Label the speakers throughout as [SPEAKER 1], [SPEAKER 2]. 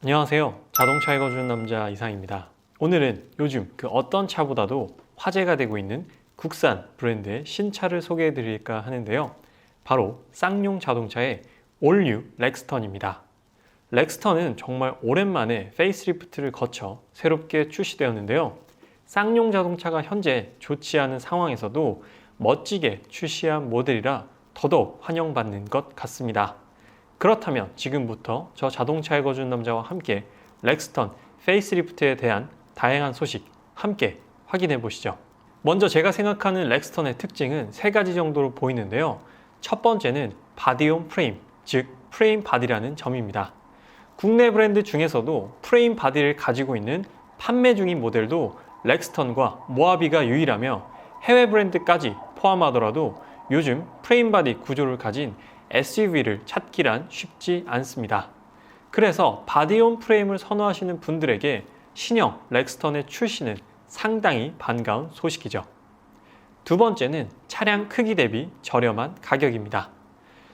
[SPEAKER 1] 안녕하세요. 자동차 읽어주는 남자 이상입니다. 오늘은 요즘 그 어떤 차보다도 화제가 되고 있는 국산 브랜드의 신차를 소개해 드릴까 하는데요. 바로 쌍용 자동차의 올뉴 렉스턴입니다. 렉스턴은 정말 오랜만에 페이스리프트를 거쳐 새롭게 출시되었는데요. 쌍용 자동차가 현재 좋지 않은 상황에서도 멋지게 출시한 모델이라 더더욱 환영받는 것 같습니다. 그렇다면 지금부터 저 자동차 읽어주는 남자와 함께 렉스턴 페이스리프트에 대한 다양한 소식 함께 확인해 보시죠. 먼저 제가 생각하는 렉스턴의 특징은 세 가지 정도로 보이는데요. 첫 번째는 바디온 프레임, 즉 프레임 바디라는 점입니다. 국내 브랜드 중에서도 프레임 바디를 가지고 있는 판매 중인 모델도 렉스턴과 모하비가 유일하며 해외 브랜드까지 포함하더라도 요즘 프레임 바디 구조를 가진 SUV를 찾기란 쉽지 않습니다. 그래서 바디온 프레임을 선호하시는 분들에게 신형 렉스턴의 출시는 상당히 반가운 소식이죠. 두 번째는 차량 크기 대비 저렴한 가격입니다.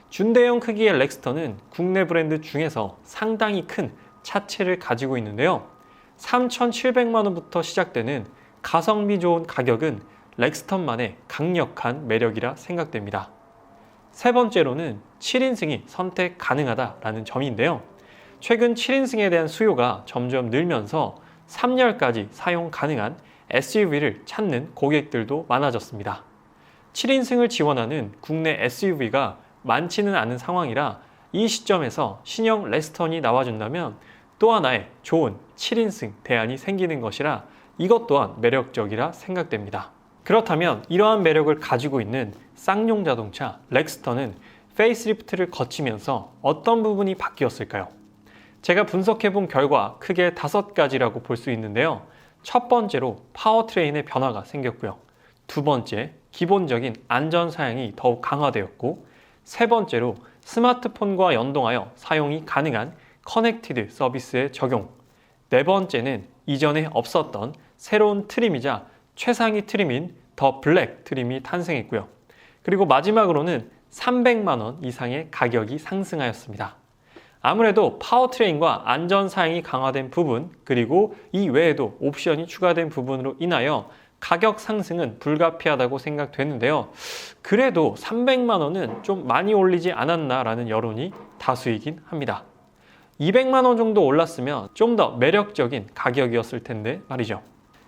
[SPEAKER 1] 준대형 크기의 렉스턴은 국내 브랜드 중에서 상당히 큰 차체를 가지고 있는데요. 3,700만 원부터 시작되는 가성비 좋은 가격은 렉스턴만의 강력한 매력이라 생각됩니다. 세 번째로는 7인승이 선택 가능하다라는 점인데요. 최근 7인승에 대한 수요가 점점 늘면서 3열까지 사용 가능한 SUV를 찾는 고객들도 많아졌습니다. 7인승을 지원하는 국내 SUV가 많지는 않은 상황이라 이 시점에서 신형 렉스턴이 나와준다면 또 하나의 좋은 7인승 대안이 생기는 것이라 이것 또한 매력적이라 생각됩니다. 그렇다면 이러한 매력을 가지고 있는 쌍용 자동차 렉스턴은 페이스리프트를 거치면서 어떤 부분이 바뀌었을까요? 제가 분석해 본 결과 크게 5가지라고 볼 수 있는데요. 첫 번째로 파워트레인의 변화가 생겼고요. 두 번째, 기본적인 안전 사양이 더욱 강화되었고, 세 번째로 스마트폰과 연동하여 사용이 가능한 커넥티드 서비스의 적용, 네 번째는 이전에 없었던 새로운 트림이자 최상위 트림인 더 블랙 트림이 탄생했고요. 그리고 마지막으로는 300만 원 이상의 가격이 상승하였습니다. 아무래도 파워트레인과 안전사양이 강화된 부분, 그리고 이 외에도 옵션이 추가된 부분으로 인하여 가격 상승은 불가피하다고 생각되는데요. 그래도 300만 원은 좀 많이 올리지 않았나라는 여론이 다수이긴 합니다. 200만 원 정도 올랐으면 좀 더 매력적인 가격이었을 텐데 말이죠.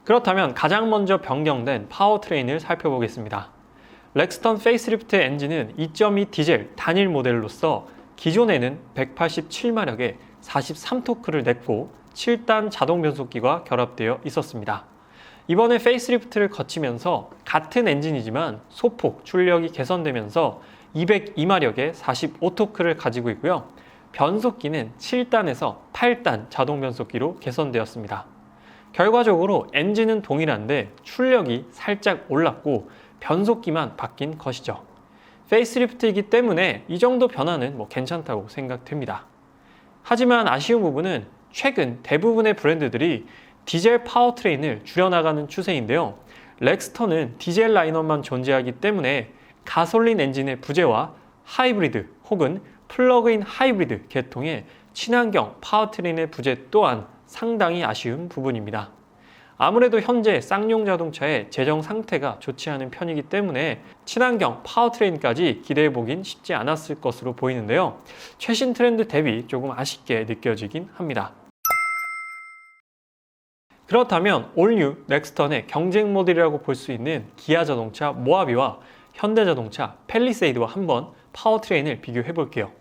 [SPEAKER 1] 그렇다면 가장 먼저 변경된 파워트레인을 살펴보겠습니다. 렉스턴 페이스리프트 엔진은 2.2 디젤 단일 모델로서 기존에는 187마력의 43토크를 냈고 7단 자동 변속기가 결합되어 있었습니다. 이번에 페이스리프트를 거치면서 같은 엔진이지만 소폭 출력이 개선되면서 202마력의 45토크를 가지고 있고요. 변속기는 7단에서 8단 자동 변속기로 개선되었습니다. 결과적으로 엔진은 동일한데 출력이 살짝 올랐고 변속기만 바뀐 것이죠. 페이스리프트이기 때문에 이 정도 변화는 괜찮다고 생각됩니다. 하지만 아쉬운 부분은 최근 대부분의 브랜드들이 디젤 파워트레인을 줄여나가는 추세인데요. 렉스턴은 디젤 라인업만 존재하기 때문에 가솔린 엔진의 부재와 하이브리드 혹은 플러그인 하이브리드 계통의 친환경 파워트레인의 부재 또한 상당히 아쉬운 부분입니다. 아무래도 현재 쌍용 자동차의 재정 상태가 좋지 않은 편이기 때문에 친환경 파워트레인까지 기대해 보긴 쉽지 않았을 것으로 보이는데요. 최신 트렌드 대비 조금 아쉽게 느껴지긴 합니다. 그렇다면 올뉴 렉스턴의 경쟁 모델이라고 볼 수 있는 기아 자동차 모하비와 현대 자동차 팰리세이드와 한번 파워트레인을 비교해 볼게요.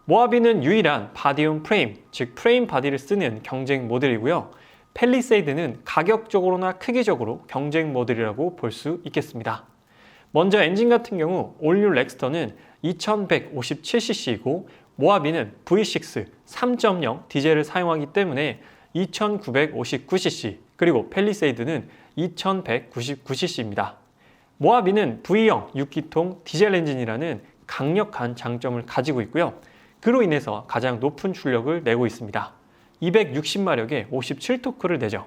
[SPEAKER 1] 모하비는 유일한 바디온 프레임, 즉 프레임 바디를 쓰는 경쟁 모델이고요. 팰리세이드는 가격적으로나 크기적으로 경쟁 모델이라고 볼 수 있겠습니다. 먼저 엔진 같은 경우 올뉴 렉스턴은 2157cc이고 모하비는 V6 3.0 디젤을 사용하기 때문에 2959cc, 그리고 팰리세이드는 2199cc입니다. 모하비는 V형 6기통 디젤 엔진이라는 강력한 장점을 가지고 있고요. 그로 인해서 가장 높은 출력을 내고 있습니다. 260마력의 57토크를 내죠.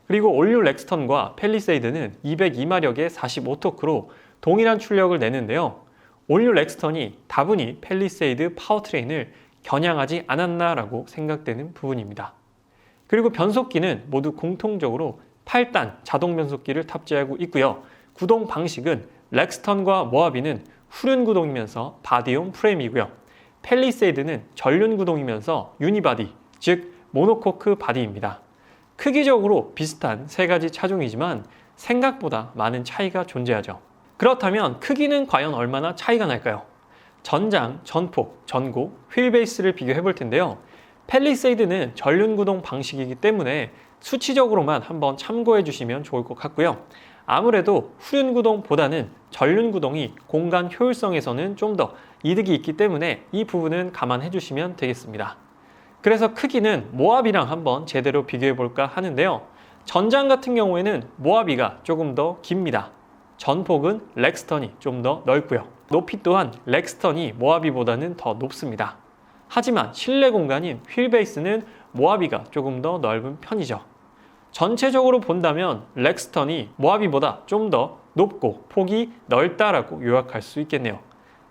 [SPEAKER 1] 그리고 올뉴 렉스턴과 팰리세이드는 202마력의 45토크로 동일한 출력을 내는데요. 올뉴 렉스턴이 다분히 팰리세이드 파워트레인을 겨냥하지 않았나라고 생각되는 부분입니다. 그리고 변속기는 모두 공통적으로 8단 자동 변속기를 탑재하고 있고요. 구동 방식은 렉스턴과 모하비는 후륜 구동이면서 바디온 프레임이고요. 팰리세이드는 전륜 구동이면서 유니바디, 즉 모노코크 바디입니다. 크기적으로 비슷한 세 가지 차종이지만 생각보다 많은 차이가 존재하죠. 그렇다면 크기는 과연 얼마나 차이가 날까요? 전장, 전폭, 전고, 휠베이스를 비교해 볼 텐데요. 팰리세이드는 전륜 구동 방식이기 때문에 수치적으로만 한번 참고해 주시면 좋을 것 같고요. 아무래도 후륜 구동보다는 전륜 구동이 공간 효율성에서는 좀 더 이득이 있기 때문에 이 부분은 감안해 주시면 되겠습니다. 그래서 크기는 모하비랑 한번 제대로 비교해 볼까 하는데요. 전장 같은 경우에는 모하비가 조금 더 깁니다. 전폭은 렉스턴이 좀 더 넓고요. 높이 또한 렉스턴이 모하비보다는 더 높습니다. 하지만 실내 공간인 휠베이스는 모하비가 조금 더 넓은 편이죠. 전체적으로 본다면 렉스턴이 모하비보다 좀 더 높고 폭이 넓다라고 요약할 수 있겠네요.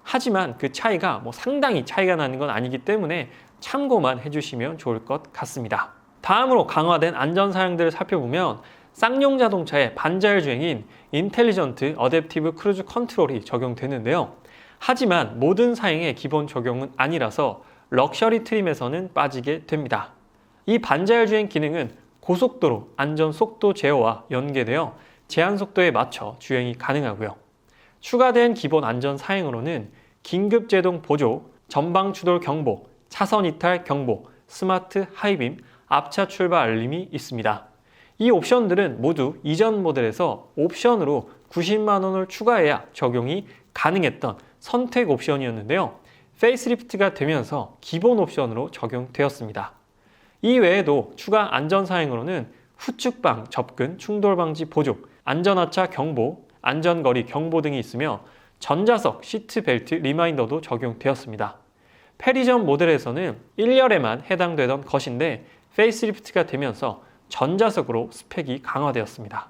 [SPEAKER 1] 하지만 그 차이가 상당히 차이가 나는 건 아니기 때문에 참고만 해주시면 좋을 것 같습니다. 다음으로 강화된 안전 사양들을 살펴보면 쌍용 자동차의 반자율 주행인 인텔리전트 어댑티브 크루즈 컨트롤이 적용되는데요. 하지만 모든 사양의 기본 적용은 아니라서 럭셔리 트림에서는 빠지게 됩니다. 이 반자율 주행 기능은 고속도로 안전 속도 제어와 연계되어 제한 속도에 맞춰 주행이 가능하고요. 추가된 기본 안전 사양으로는 긴급 제동 보조, 전방 추돌 경보, 차선 이탈 경보, 스마트 하이빔, 앞차 출발 알림이 있습니다. 이 옵션들은 모두 이전 모델에서 옵션으로 90만 원을 추가해야 적용이 가능했던 선택 옵션이었는데요. 페이스리프트가 되면서 기본 옵션으로 적용되었습니다. 이 외에도 추가 안전 사양으로는 후측방 접근 충돌 방지 보조, 안전하차 경보, 안전거리 경보 등이 있으며 전자석 시트벨트 리마인더도 적용되었습니다. 페리전 모델에서는 1열에만 해당되던 것인데 페이스리프트가 되면서 전자석으로 스펙이 강화되었습니다.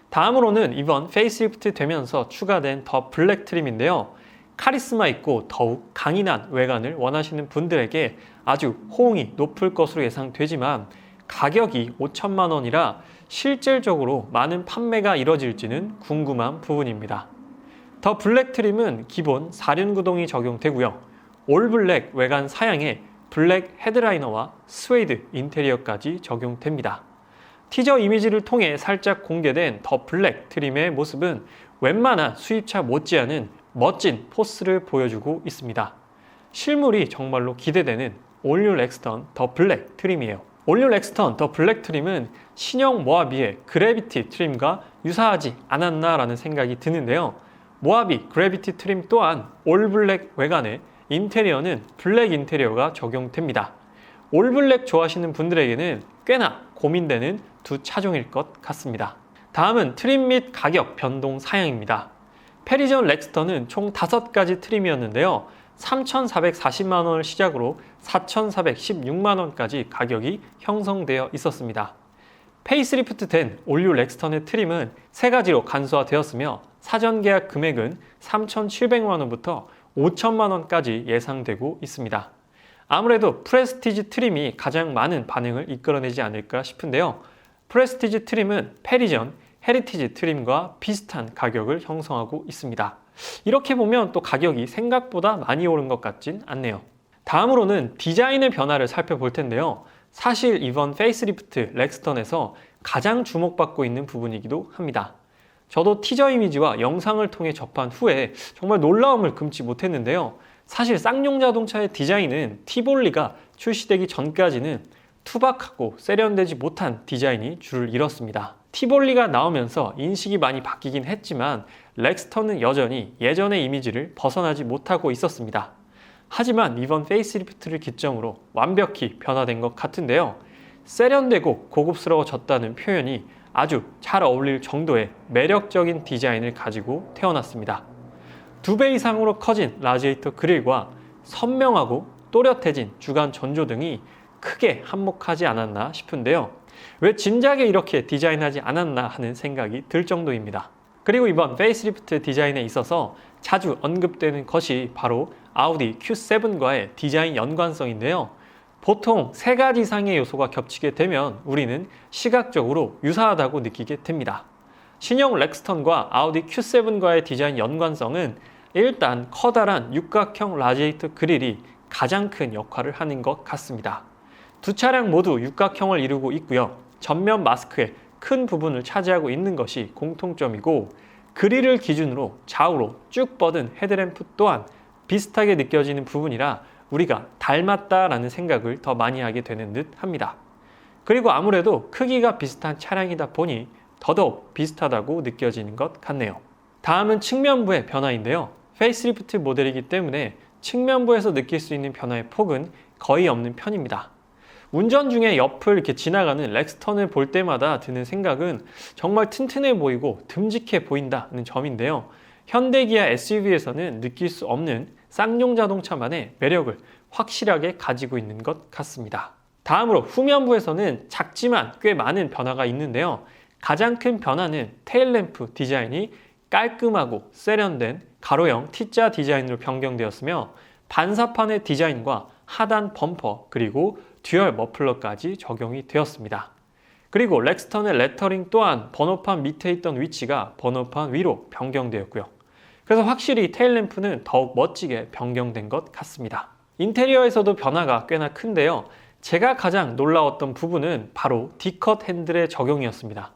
[SPEAKER 1] 다음으로는 이번 페이스리프트 되면서 추가된 더 블랙 트림인데요. 카리스마 있고 더욱 강인한 외관을 원하시는 분들에게 아주 호응이 높을 것으로 예상되지만 가격이 5천만 원이라 실질적으로 많은 판매가 이뤄질지는 궁금한 부분입니다. 더 블랙 트림은 기본 4륜 구동이 적용되고요. 올 블랙 외관 사양에 블랙 헤드라이너와 스웨이드 인테리어까지 적용됩니다. 티저 이미지를 통해 살짝 공개된 더 블랙 트림의 모습은 웬만한 수입차 못지않은 멋진 포스를 보여주고 있습니다. 실물이 정말로 기대되는 올뉴 렉스턴 더 블랙 트림이에요. 올뉴 렉스턴 더 블랙 트림은 신형 모하비의 그래비티 트림과 유사하지 않았나라는 생각이 드는데요. 모하비 그래비티 트림 또한 올 블랙 외관에 인테리어는 블랙 인테리어가 적용됩니다. 올 블랙 좋아하시는 분들에게는 꽤나 고민되는 두 차종일 것 같습니다. 다음은 트림 및 가격 변동 사양입니다. 페리전 렉스턴은 총 5가지 트림이었는데요. 3,440만 원을 시작으로 4,416만 원까지 가격이 형성되어 있었습니다. 페이스리프트 된 올뉴 렉스턴의 트림은 3가지로 간소화되었으며 사전 계약 금액은 3,700만 원부터 5천만 원까지 예상되고 있습니다. 아무래도 프레스티지 트림이 가장 많은 반응을 이끌어내지 않을까 싶은데요. 프레스티지 트림은 페리전, 헤리티지 트림과 비슷한 가격을 형성하고 있습니다. 이렇게 보면 또 가격이 생각보다 많이 오른 것 같진 않네요. 다음으로는 디자인의 변화를 살펴볼 텐데요. 사실 이번 페이스리프트 렉스턴에서 가장 주목받고 있는 부분이기도 합니다. 저도 티저 이미지와 영상을 통해 접한 후에 정말 놀라움을 금치 못했는데요. 사실 쌍용 자동차의 디자인은 티볼리가 출시되기 전까지는 투박하고 세련되지 못한 디자인이 줄을 이뤘습니다. 티볼리가 나오면서 인식이 많이 바뀌긴 했지만 렉스턴은 여전히 예전의 이미지를 벗어나지 못하고 있었습니다. 하지만 이번 페이스리프트를 기점으로 완벽히 변화된 것 같은데요. 세련되고 고급스러워졌다는 표현이 아주 잘 어울릴 정도의 매력적인 디자인을 가지고 태어났습니다. 2배 이상으로 커진 라지에이터 그릴과 선명하고 또렷해진 주간 전조등이 크게 한몫하지 않았나 싶은데요. 왜 진작에 이렇게 디자인하지 않았나 하는 생각이 들 정도입니다. 그리고 이번 페이스리프트 디자인에 있어서 자주 언급되는 것이 바로 아우디 Q7과의 디자인 연관성인데요. 보통 3가지 이상의 요소가 겹치게 되면 우리는 시각적으로 유사하다고 느끼게 됩니다. 신형 렉스턴과 아우디 Q7과의 디자인 연관성은 일단 커다란 육각형 라디에이터 그릴이 가장 큰 역할을 하는 것 같습니다. 두 차량 모두 육각형을 이루고 있고요. 전면 마스크의 큰 부분을 차지하고 있는 것이 공통점이고, 그릴을 기준으로 좌우로 쭉 뻗은 헤드램프 또한 비슷하게 느껴지는 부분이라 우리가 닮았다라는 생각을 더 많이 하게 되는 듯 합니다. 그리고 아무래도 크기가 비슷한 차량이다 보니 더더욱 비슷하다고 느껴지는 것 같네요. 다음은 측면부의 변화인데요. 페이스리프트 모델이기 때문에 측면부에서 느낄 수 있는 변화의 폭은 거의 없는 편입니다. 운전 중에 옆을 이렇게 지나가는 렉스턴을 볼 때마다 드는 생각은 정말 튼튼해 보이고 듬직해 보인다는 점인데요. 현대기아 SUV에서는 느낄 수 없는 쌍용 자동차만의 매력을 확실하게 가지고 있는 것 같습니다. 다음으로 후면부에서는 작지만 꽤 많은 변화가 있는데요. 가장 큰 변화는 테일램프 디자인이 깔끔하고 세련된 가로형 T자 디자인으로 변경되었으며, 반사판의 디자인과 하단 범퍼 그리고 듀얼 머플러까지 적용이 되었습니다. 그리고 렉스턴의 레터링 또한 번호판 밑에 있던 위치가 번호판 위로 변경되었고요. 그래서 확실히 테일램프는 더욱 멋지게 변경된 것 같습니다. 인테리어에서도 변화가 꽤나 큰데요. 제가 가장 놀라웠던 부분은 바로 D컷 핸들의 적용이었습니다.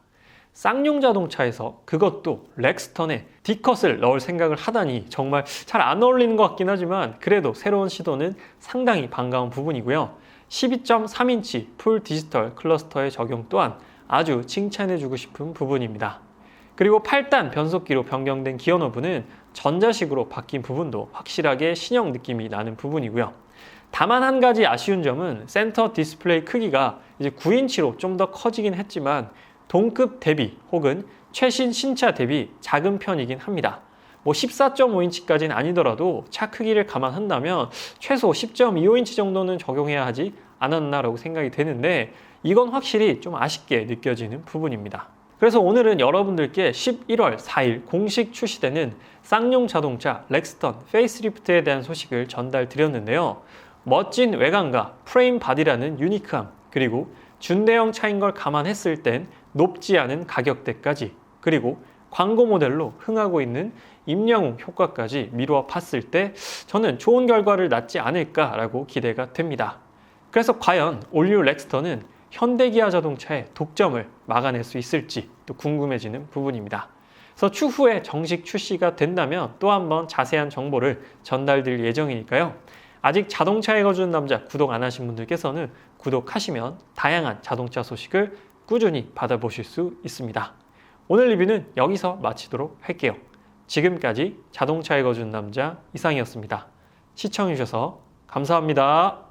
[SPEAKER 1] 쌍용 자동차에서 그것도 렉스턴에 D컷을 넣을 생각을 하다니 정말 잘 안 어울리는 것 같긴 하지만 그래도 새로운 시도는 상당히 반가운 부분이고요. 12.3인치 풀 디지털 클러스터의 적용 또한 아주 칭찬해주고 싶은 부분입니다. 그리고 8단 변속기로 변경된 기어 노브는 전자식으로 바뀐 부분도 확실하게 신형 느낌이 나는 부분이고요. 다만 한 가지 아쉬운 점은 센터 디스플레이 크기가 이제 9인치로 좀 더 커지긴 했지만 동급 대비 혹은 최신 신차 대비 작은 편이긴 합니다. 14.5인치까지는 아니더라도 차 크기를 감안한다면 최소 10.25인치 정도는 적용해야 하지 않았나라고 생각이 되는데, 이건 확실히 좀 아쉽게 느껴지는 부분입니다. 그래서 오늘은 여러분들께 11월 4일 공식 출시되는 쌍용 자동차 렉스턴 페이스리프트에 대한 소식을 전달드렸는데요. 멋진 외관과 프레임 바디라는 유니크함, 그리고 준대형 차인 걸 감안했을 땐 높지 않은 가격대까지, 그리고 광고 모델로 흥하고 있는 임영웅 효과까지 미루어 봤을 때 저는 좋은 결과를 낳지 않을까라고 기대가 됩니다. 그래서 과연 올뉴 렉스턴은 현대기아 자동차의 독점을 막아낼 수 있을지 또 궁금해지는 부분입니다. 그래서 추후에 정식 출시가 된다면 또 한번 자세한 정보를 전달드릴 예정이니까요. 아직 자동차에 거주는 남자 구독 안 하신 분들께서는 구독하시면 다양한 자동차 소식을 꾸준히 받아보실 수 있습니다. 오늘 리뷰는 여기서 마치도록 할게요. 지금까지 자동차에 거주는 남자 이상이었습니다. 시청해주셔서 감사합니다.